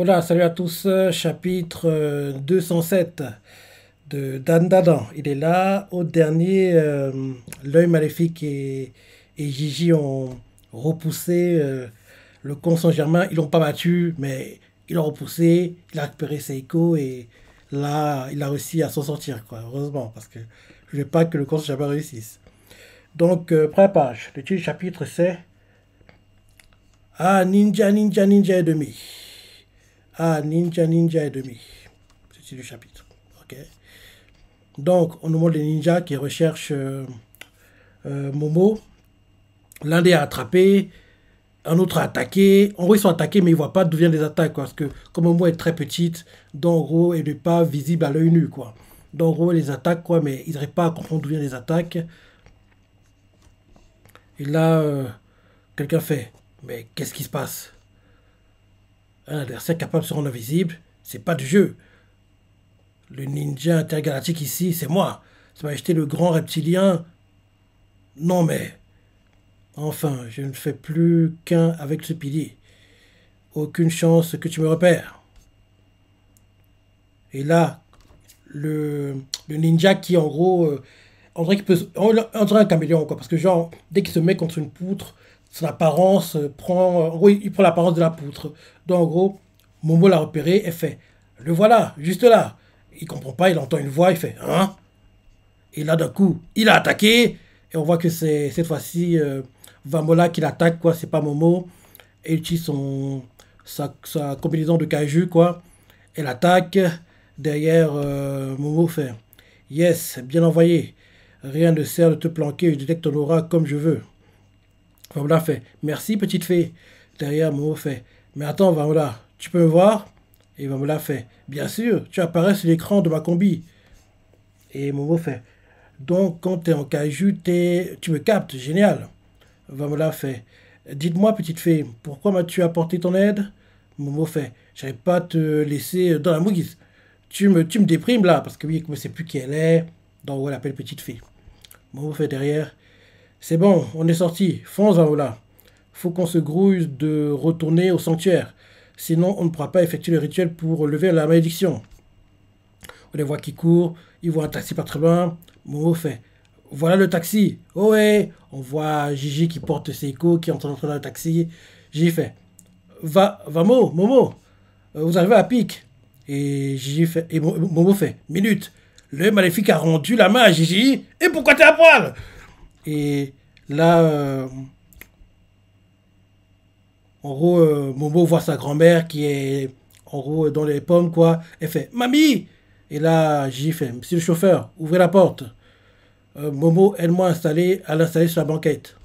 Hola, salut à tous, chapitre 207 de Dan Dadan. Il est là, au dernier, l'œil maléfique et Gigi ont repoussé le con Saint-Germain. Ils l'ont pas battu, mais ils l'ont repoussé, il a récupéré Seiko et là, il a réussi à s'en sortir, quoi. Heureusement, parce que je ne veux pas que le con Saint-Germain réussisse. Donc, première page, le titre du chapitre c'est Ah, ninja, ninja, ninja et demi. Ah, ninja, ninja et demi. C'est le chapitre. Ok. Donc, on nous montre les ninjas qui recherchent Momo. L'un des a attrapé, un autre a attaqué. En gros, ils sont attaqués, mais ils ne voient pas d'où viennent les attaques. Quoi, parce que comme Momo est très petite, donc en gros, elle n'est pas visible à l'œil nu. Quoi. Donc, en gros, les attaques, quoi, mais ils n'arrivent pas à comprendre d'où viennent les attaques. Et là, quelqu'un fait, mais qu'est-ce qui se passe? Un adversaire capable de se rendre invisible, c'est pas du jeu. Le ninja intergalactique ici, c'est moi. Ça m'a acheté le grand reptilien. Non mais, enfin, je ne fais plus qu'un avec ce pilier. Aucune chance que tu me repères. Et là, le ninja qui, en gros, on dirait qu'il peut, on dirait un caméléon, quoi. Parce que, genre, dès qu'il se met contre une poutre, son apparence prend, en gros, il prend l'apparence de la poutre. Donc, en gros, Momo l'a repéré et fait, le voilà, juste là. Il comprend pas, il entend une voix, il fait, hein? Et là, d'un coup, il a attaqué. Et on voit que c'est cette fois-ci Vamola qui l'attaque, quoi. C'est pas Momo. Et il utilise sa combinaison de Kaiju, quoi. Elle attaque. Derrière, Momo fait Yes, bien envoyé. Rien ne sert de te planquer. Je détecte ton aura comme je veux. Vamola fait Merci, petite fée. Derrière, Momo fait Mais attends, Vamola, tu peux me voir? Et Vamola fait Bien sûr, tu apparais sur l'écran de ma combi. Et Momo fait Donc, quand t'es en caju, tu me captes, génial. Vamola fait Dites-moi, petite fée, pourquoi m'as-tu apporté ton aide? Momo fait J'allais pas te laisser dans la mouise. Tu me déprimes là, parce que oui, je ne sais plus qui elle est. Donc, on l'appelle petite fée. Momo fait derrière C'est bon, on est sorti. Fonce, Vamola. Faut qu'on se grouille de retourner au sanctuaire. Sinon, on ne pourra pas effectuer le rituel pour lever la malédiction. On les voit qui courent, ils voient un taxi pas très loin. Momo fait Voilà le taxi. Oh ouais. On voit Gigi qui porte Seiko, qui est en train d'entrer dans le taxi. Gigi fait Vamo, Momo, vous arrivez à pic. Et Gigi fait, et Momo fait Minute. Le maléfique a rendu la main à Gigi. Et pourquoi t'es à poil? Et là, en gros, Momo voit sa grand-mère qui est en gros dans les pommes, quoi. Elle fait Mamie! Et là, Gigi fait Monsieur le chauffeur, ouvrez la porte. Momo, aide-moi à l'installer sur la banquette.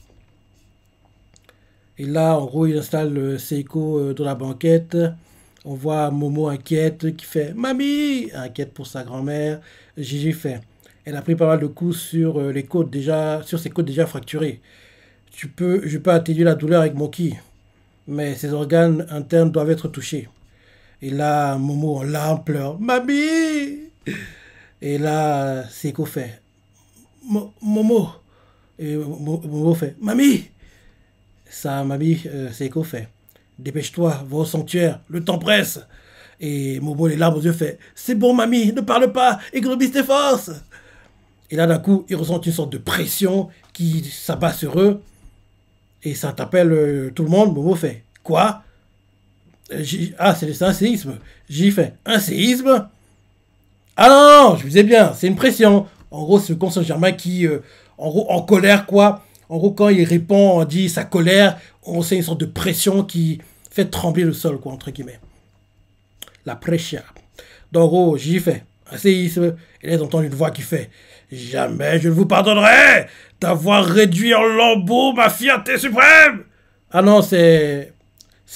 Et là, en gros, il installe Seiko dans la banquette. On voit Momo inquiète qui fait Mamie! Inquiète pour sa grand-mère. Gigi fait Elle a pris pas mal de coups sur les côtes déjà, sur ses côtes déjà fracturées. Je peux atténuer la douleur avec mon ki, mais ses organes internes doivent être touchés. Et là, Momo en larmes pleure Mamie! Et là, Seiko fait Momo. Et Momo fait Mamie! Sa mamie, Seiko fait Dépêche-toi, va au sanctuaire, le temps presse. Et Momo, les larmes aux yeux, fait C'est bon, mamie, ne parle pas, économise tes forces. Et là, d'un coup, ils ressentent une sorte de pression qui s'abat sur eux. Et ça t'appelle tout le monde. Momo fait Quoi? Ah, c'est un séisme. J'y fais Un séisme? Ah non, non, je vous disais bien, c'est une pression. En gros, c'est le con Saint-Germain qui, en gros, en colère, quoi. En gros, quand il répond, on dit sa colère, on sait une sorte de pression qui fait trembler le sol, quoi, entre guillemets. La pression. Donc, en gros, j'y fais un séisme. Et là, ils entendent une voix qui fait Jamais je ne vous pardonnerai d'avoir réduit en lambeaux ma fierté suprême. Ah non, c'est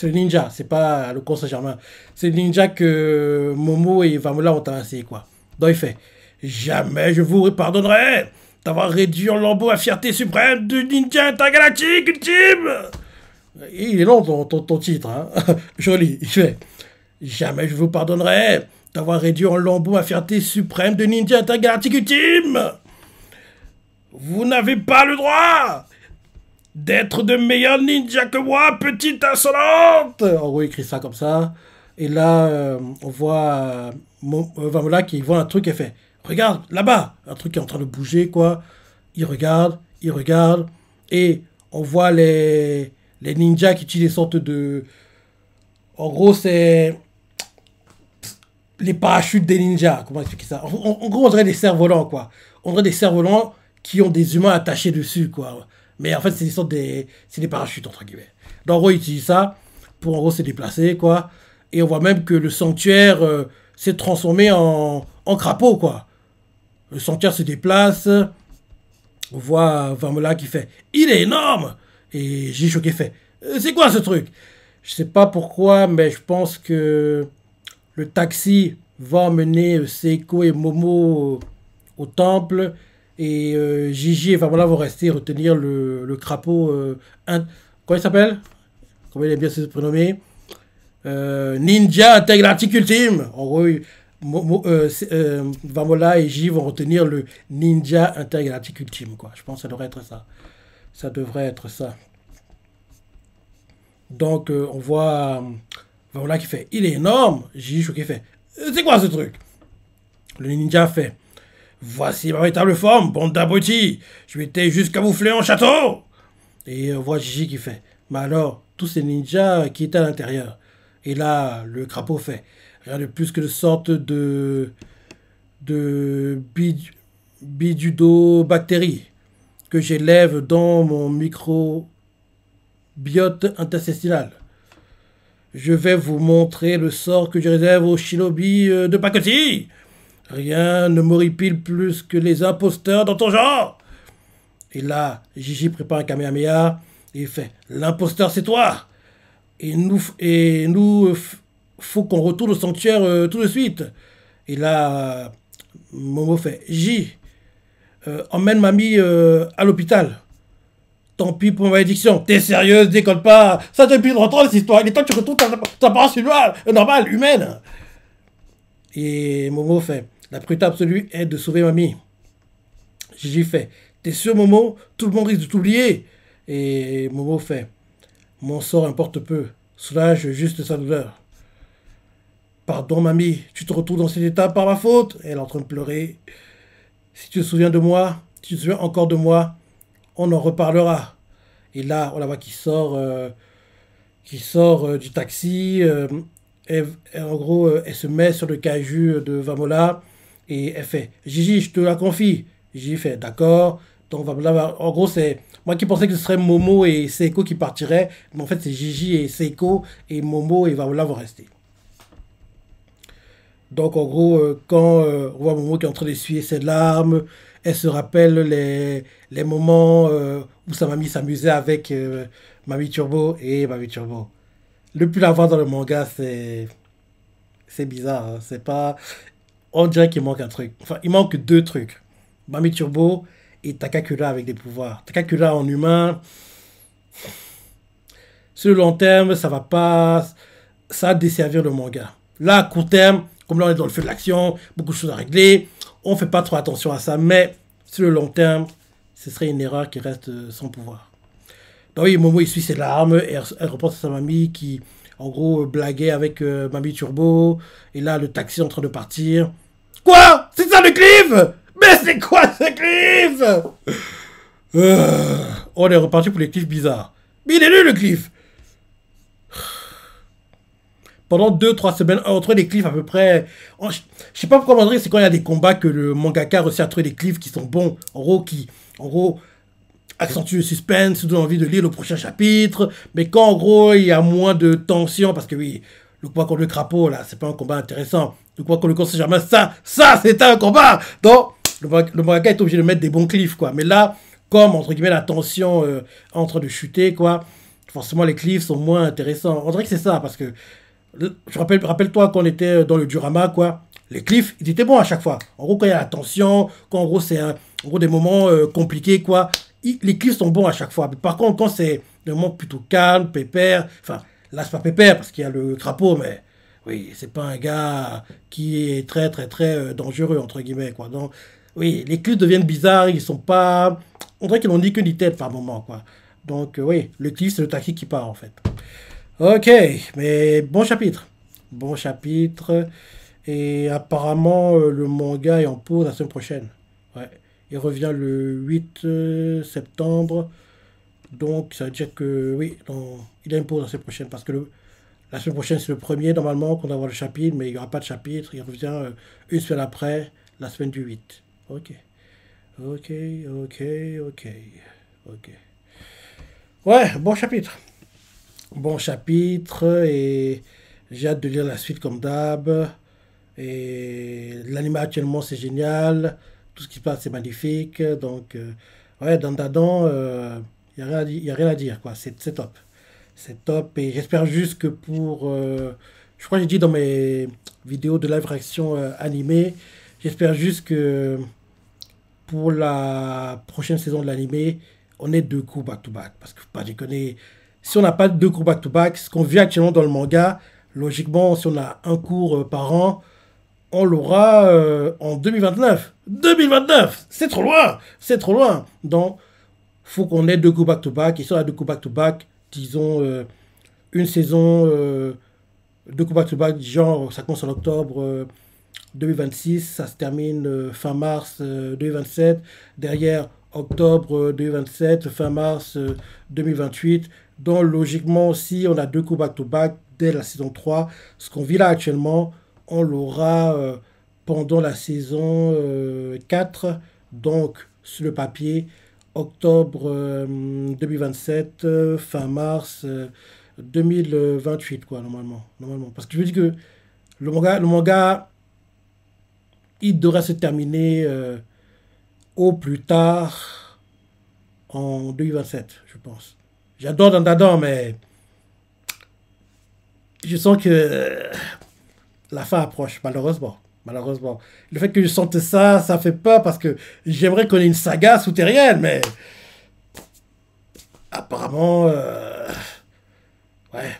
le ninja, c'est pas le con Saint-Germain. C'est le ninja que Momo et Vamola ont avancé, quoi. Donc il fait Jamais je vous pardonnerai d'avoir réduit en lambeaux la fierté suprême du ninja intergalactique ultime. Et il est long ton titre, hein. Joli. Il fait Jamais je vous pardonnerai d'avoir réduit en lambeaux ma fierté suprême de ninja intergalactique ultime. Vous n'avez pas le droit d'être de meilleurs ninjas que moi, petite insolente. En gros, il écrit ça comme ça. Et là, on voit Vamola qui voit un truc et fait regarde là-bas, un truc qui est en train de bouger, quoi. Il regarde, et on voit les ninjas qui utilisent des sortes de. En gros, c'est les parachutes des ninjas. Comment expliquer ça? En gros, on dirait des cerfs-volants, quoi. On dirait des cerfs-volants qui ont des humains attachés dessus, quoi. Mais en fait, c'est des sortes des. C'est des parachutes, entre guillemets. Donc, en gros, ils utilisent ça pour, en gros, se déplacer, quoi. Et on voit même que le sanctuaire s'est transformé en crapaud, quoi. Le sanctuaire se déplace. On voit Vamola qui fait il est énorme! Et Jisho qui fait c'est quoi ce truc? Je sais pas pourquoi, mais je pense que le taxi va emmener Seiko et Momo au temple. Et Gigi et Vamola vont rester retenir le crapaud. Comment il s'appelle? Comment il aime bien se prénommer? Ninja Intergalactique Ultime. En gros, Vamola et J vont retenir le Ninja Intergalactique Ultime, quoi. Je pense que ça devrait être ça. Ça devrait être ça. Donc, on voit Vamola qui fait il est énorme. J qui fait c'est quoi ce truc? Le ninja fait voici ma véritable forme, bande d'abrutis. Je m'étais juste camouflé en château. Et on voit Gigi qui fait mais alors, tous ces ninjas qui étaient à l'intérieur. Et là, le crapaud fait rien de plus que de sorte de bidudobactéries que j'élève dans mon microbiote intestinal. Je vais vous montrer le sort que je réserve aux shinobi de pacotille. Rien ne m'horripile plus que les imposteurs dans ton genre. Et là, Gigi prépare un kamehameha et il fait l'imposteur c'est toi. Et nous faut qu'on retourne au sanctuaire tout de suite. Et là, Momo fait J, emmène mamie à l'hôpital. Tant pis pour ma malédiction. T'es sérieuse, décolle pas. Ça depuis longtemps cette histoire. Il est temps que tu retournes ta apparence normale, humaine. Et Momo fait la priorité absolue est de sauver mamie. Gigi fait t'es sûr, Momo? Tout le monde risque de t'oublier. Et Momo fait mon sort importe peu. Soulage juste sa douleur. Pardon, mamie, tu te retrouves dans cet état par ma faute. Elle est en train de pleurer. Si tu te souviens de moi, si tu te souviens encore de moi, on en reparlera. Et là, on la voit qui sort du taxi. En gros, elle se met sur le caju de Vamola et elle fait Gigi, je te la confie. Gigi fait d'accord. Donc Vamola, en gros, c'est moi qui pensais que ce serait Momo et Seiko qui partiraient, mais en fait, c'est Gigi et Seiko et Momo et Vamola vont rester. Donc, en gros, quand on voit Momo qui est en train d'essuyer ses larmes, elle se rappelle les moments où sa mamie s'amusait avec Mamie Turbo et Mamie Turbo. Le plus la voir dans le manga, c'est bizarre. Hein. C'est pas. On dirait qu'il manque un truc. Enfin, il manque deux trucs. Mamie Turbo et Takakura avec des pouvoirs. Takakura en humain. Sur le long terme, ça va pas. Ça va desservir le manga. Là, à court terme, comme là on est dans le feu de l'action, beaucoup de choses à régler, on fait pas trop attention à ça, mais sur le long terme, ce serait une erreur qui reste sans pouvoir. Donc oui, Momo il suit ses larmes, et elle repense à sa mamie qui, en gros, blaguait avec Mamie Turbo, et là le taxi est en train de partir. Quoi? C'est ça le cliff? Mais c'est quoi ce cliff? On est reparti pour les cliffs bizarres. Mais il est nul le cliff! Pendant 2-3 semaines, on trouve des cliffs à peu près. Je sais pas pourquoi Mandry, c'est quand il y a des combats que le mangaka réussit à trouver des cliffs qui sont bons, en gros, accentue le suspense, donne envie de lire le prochain chapitre. Mais quand en gros il y a moins de tension, parce que oui, le combat contre le crapaud là, c'est pas un combat intéressant. Le combat contre le conseil germain, ça c'était un combat. Donc le mangaka est obligé de mettre des bons cliffs quoi. Mais là, comme entre guillemets la tension est en train de chuter quoi, forcément les cliffs sont moins intéressants. On dirait que c'est ça parce que rappelle-toi quand on était dans le Durama, quoi. Les cliffs, ils étaient bons à chaque fois. En gros, quand il y a la tension, quand en gros, c'est en gros des moments compliqués, quoi. Les cliffs sont bons à chaque fois. Mais par contre, quand c'est des moments plutôt calmes, pépère, enfin, là, c'est pas pépère parce qu'il y a le crapaud, mais oui, c'est pas un gars qui est très, très, très dangereux, entre guillemets, quoi. Donc, oui, les cliffs deviennent bizarres, ils sont pas. On dirait qu'ils n'ont ni queue ni tête par moment, quoi. Donc, oui, le cliff, c'est le taxi qui part, en fait. Ok, mais bon chapitre. bon chapitre. Et apparemment, le manga est en pause la semaine prochaine. Ouais. Il revient le 8 septembre. Donc, ça veut dire que oui, il a une pause la semaine prochaine. Parce que la semaine prochaine, c'est le premier normalement qu'on va avoir le chapitre. Mais il n'y aura pas de chapitre. Il revient une semaine après, la semaine du 8. Ok. Ok, ok, ok. Ok. Ouais, bon chapitre. Bon chapitre. Et j'ai hâte de lire la suite comme d'hab. Et l'anime actuellement, c'est génial. Tout ce qui se passe, c'est magnifique. Donc, ouais, dans Dadan, il n'y a, y a rien à dire, quoi. C'est top. C'est top. Et j'espère juste que pour. Je crois que j'ai dit dans mes vidéos de live réaction animée, j'espère juste que pour la prochaine saison de l'animé, on ait deux coups back-to-back. Parce que, faut pas déconner, si on n'a pas deux cours back-to-back, ce qu'on vit actuellement dans le manga, logiquement, si on a un cours par an, on l'aura en 2029. 2029, c'est trop loin, c'est trop loin. Donc, faut qu'on ait deux coups back-to-back. Et si on a deux coups back-to-back, disons une saison, deux coups back-to-back, genre ça commence en octobre 2026, ça se termine fin mars 2027. Derrière, octobre 2027, fin mars 2028. Donc, logiquement, si on a deux coups back-to-back dès la saison 3, ce qu'on vit là actuellement, on l'aura pendant la saison 4. Donc, sur le papier, octobre 2027, fin mars 2028, quoi, normalement. Normalement. Parce que je veux dire que le manga il devrait se terminer au plus tard en 2027, je pense. J'adore Dandadan, mais je sens que la fin approche, malheureusement. Malheureusement. Le fait que je sente ça, ça fait peur parce que j'aimerais qu'on ait une saga souterraine, mais apparemment, ouais,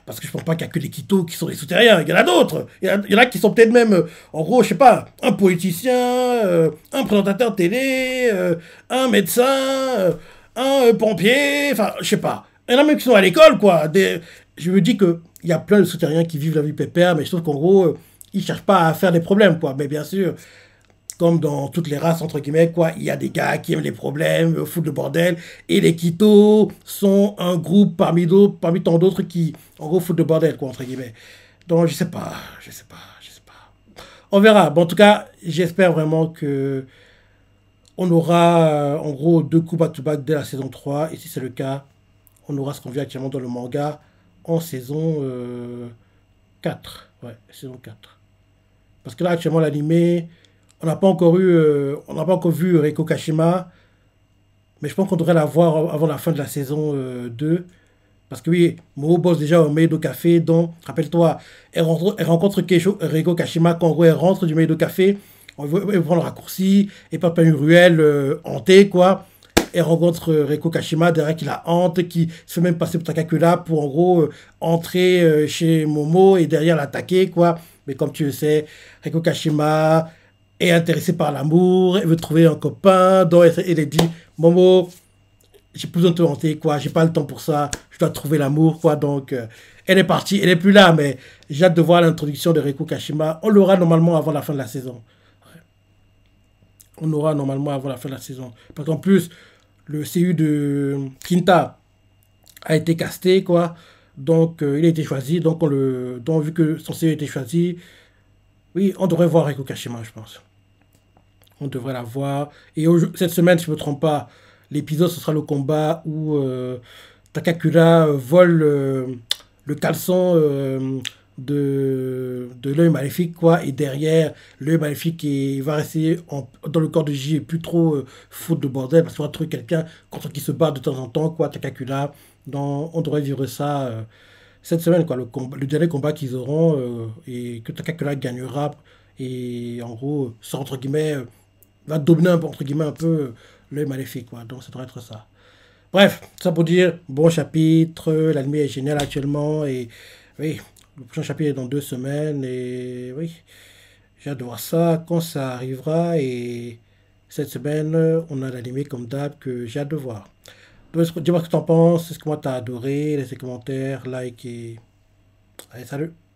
parce que je pense pas qu'il y a que les Kitos qui sont les souterrains. Il y en a d'autres. Il y en a qui sont peut-être même, en gros, je sais pas, un politicien, un présentateur télé, un médecin, un pompier, enfin, je sais pas. Il y en a même qui sont à l'école, quoi. Je me dis que il y a plein de souterrains qui vivent la vie pépère, mais je trouve qu'en gros, ils cherchent pas à faire des problèmes, quoi. Mais bien sûr, comme dans toutes les races, entre guillemets, quoi, il y a des gars qui aiment les problèmes, foutent le bordel, et les Kitos sont un groupe parmi tant d'autres qui, en gros, foutent le bordel, quoi, entre guillemets. Donc, je sais pas, je sais pas, je sais pas. On verra. Bon, en tout cas, j'espère vraiment que on aura, en gros, deux coups back-to-back dès la saison 3, et si c'est le cas, on aura ce qu'on vit actuellement dans le manga en saison 4. Ouais, saison 4. Parce que là, actuellement, l'animé, on n'a pas encore vu Reiko Kashima, mais je pense qu'on devrait la voir avant la fin de la saison 2. Parce que oui, Momo bosse déjà au Meido Café, donc, rappelle-toi, elle rencontre Reiko Kashima quand en gros, elle rentre du Meido Café, elle prend le raccourci, et pas une ruelle hantée, quoi. Elle rencontre Reiko Kashima, derrière qui la hante, qui se fait même passer pour Takakura pour en gros entrer chez Momo et derrière l'attaquer, quoi. Mais comme tu le sais, Reiko Kashima est intéressée par l'amour, elle veut trouver un copain, donc elle dit Momo, j'ai plus besoin de te hanter, quoi, j'ai pas le temps pour ça, je dois trouver l'amour, quoi. Donc, elle est partie, elle est plus là, mais j'ai hâte de voir l'introduction de Reiko Kashima. On l'aura normalement avant la fin de la saison. On aura normalement avant la fin de la saison. Parce qu'en plus, le CU de Kinta a été casté, quoi. Donc, il a été choisi. Donc, vu que son CU a été choisi, oui, on devrait voir Reiko Kashima, je pense. On devrait la voir. Et cette semaine, si je ne me trompe pas, l'épisode, ce sera le combat où Takakura vole le caleçon de l'œil maléfique, quoi. Et derrière, l'œil maléfique il va rester dans le corps de J et plus trop foutre de bordel parce qu'on va trouver quelqu'un contre qui se bat de temps en temps, quoi. Takakura. Donc, on devrait vivre ça cette semaine, quoi. Le dernier combat qu'ils auront et que Takakura gagnera. Et en gros, ça, entre guillemets, va dominer entre guillemets un peu l'œil maléfique, quoi. Donc, ça devrait être ça. Bref, ça pour dire, bon chapitre, l'anime est génial actuellement et oui, le prochain chapitre est dans 2 semaines et oui, j'ai hâte de voir ça quand ça arrivera et cette semaine, on a l'anime comme d'hab que j'ai hâte de voir. Donc, dis-moi ce que t'en penses, est-ce que moi t'as adoré, laisse des commentaires, like et... Allez, salut!